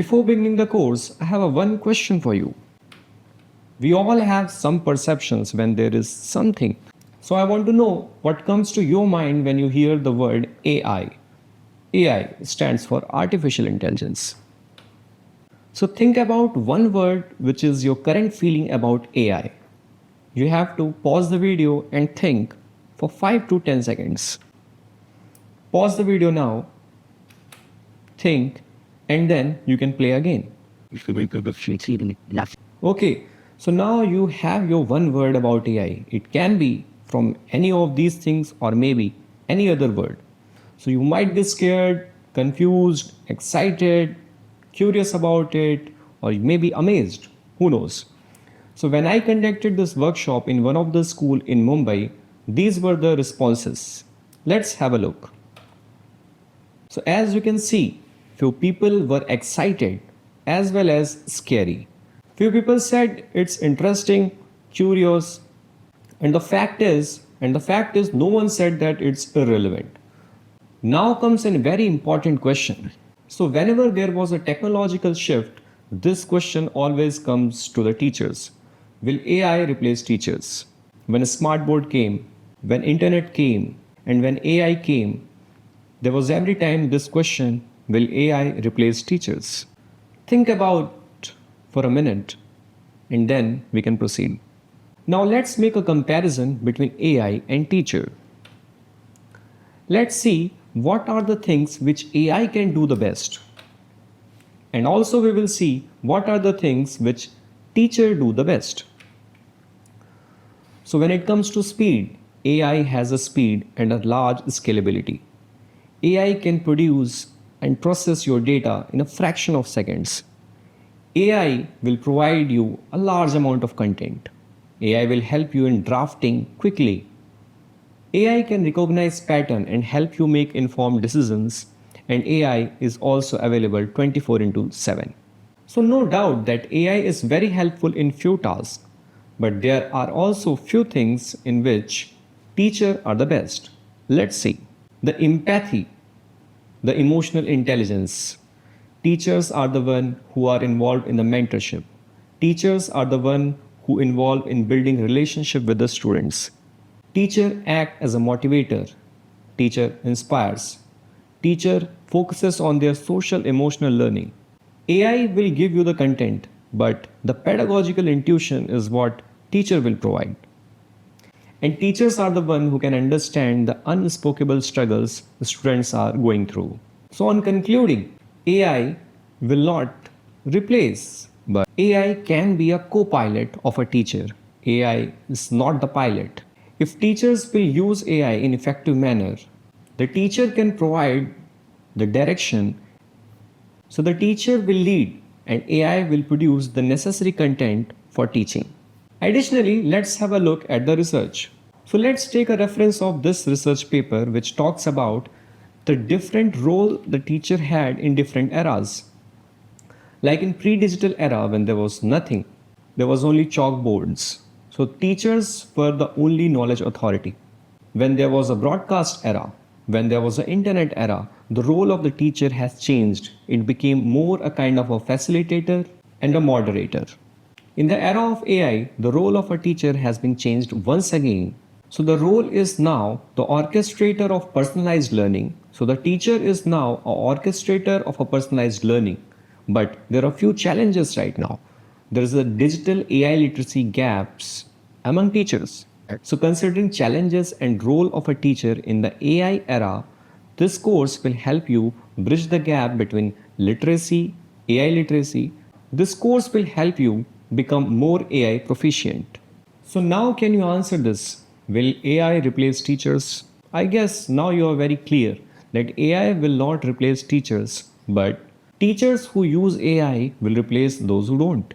Before beginning the course, I have one question for you. We all have some perceptions when there is something. So I want to know what comes to your mind when you hear the word AI. AI stands for artificial intelligence. So think about one word which is your current feeling about AI. You have to pause the video and think for 5 to 10 seconds. Pause the video now, think, and then you can play again. Okay, so now you have your one word about AI. It can be from any of these things or maybe any other word. So you might be scared, confused, excited, curious about it, or you may be amazed. Who knows? So when I conducted this workshop in one of the school in Mumbai, these were the responses. Let's have a look. So as you can see, few people were excited as well as scary. Few people said it's interesting, curious, and the fact is no one said that it's irrelevant. Now comes a very important question. So whenever there was a technological shift, this question always comes to the teachers. Will AI replace teachers? When a smart board came, when internet came, and when AI came, there was every time this question, will AI replace teachers? Think about for a minute and then we can proceed. Now let's make a comparison between AI and teacher. Let's see what are the things which AI can do the best. And also we will see what are the things which teacher do the best. So when it comes to speed, AI has a speed and a large scalability. AI can produce and process your data in a fraction of seconds. AI will provide you a large amount of content. AI will help you in drafting quickly. AI can recognize pattern and help you make informed decisions, and AI is also available 24/7. So no doubt that AI is very helpful in few tasks, but there are also few things in which teachers are the best. Let's see. The empathy, the emotional intelligence. Teachers are the one who are involved in the mentorship. Teachers are the one who involved in building relationship with the students. Teacher act as a motivator. Teacher inspires. Teacher focuses on their social emotional learning. AI will give you the content, but the pedagogical intuition is what teacher will provide. And teachers are the one who can understand the unspeakable struggles the students are going through. So on concluding, AI will not replace, but AI can be a co-pilot of a teacher. AI is not the pilot. If teachers will use AI in effective manner, the teacher can provide the direction. So the teacher will lead and AI will produce the necessary content for teaching. Additionally, let's have a look at the research. So let's take a reference of this research paper which talks about the different role the teacher had in different eras. Like in pre-digital era when there was nothing, there was only chalkboards. So teachers were the only knowledge authority. When there was a broadcast era, when there was an internet era, the role of the teacher has changed. It became more a kind of a facilitator and a moderator. In the era of AI, the role of a teacher has been changed once again. So the role is now the orchestrator of personalized learning. So the teacher is now an orchestrator of a personalized learning. But there are few challenges right now. There is a digital AI literacy gaps among teachers. So considering challenges and role of a teacher in the AI era, this course will help you bridge the gap between literacy, AI literacy. This course will help you become more AI proficient. So now can you answer this? Will AI replace teachers? I guess now you are very clear that AI will not replace teachers, but teachers who use AI will replace those who don't.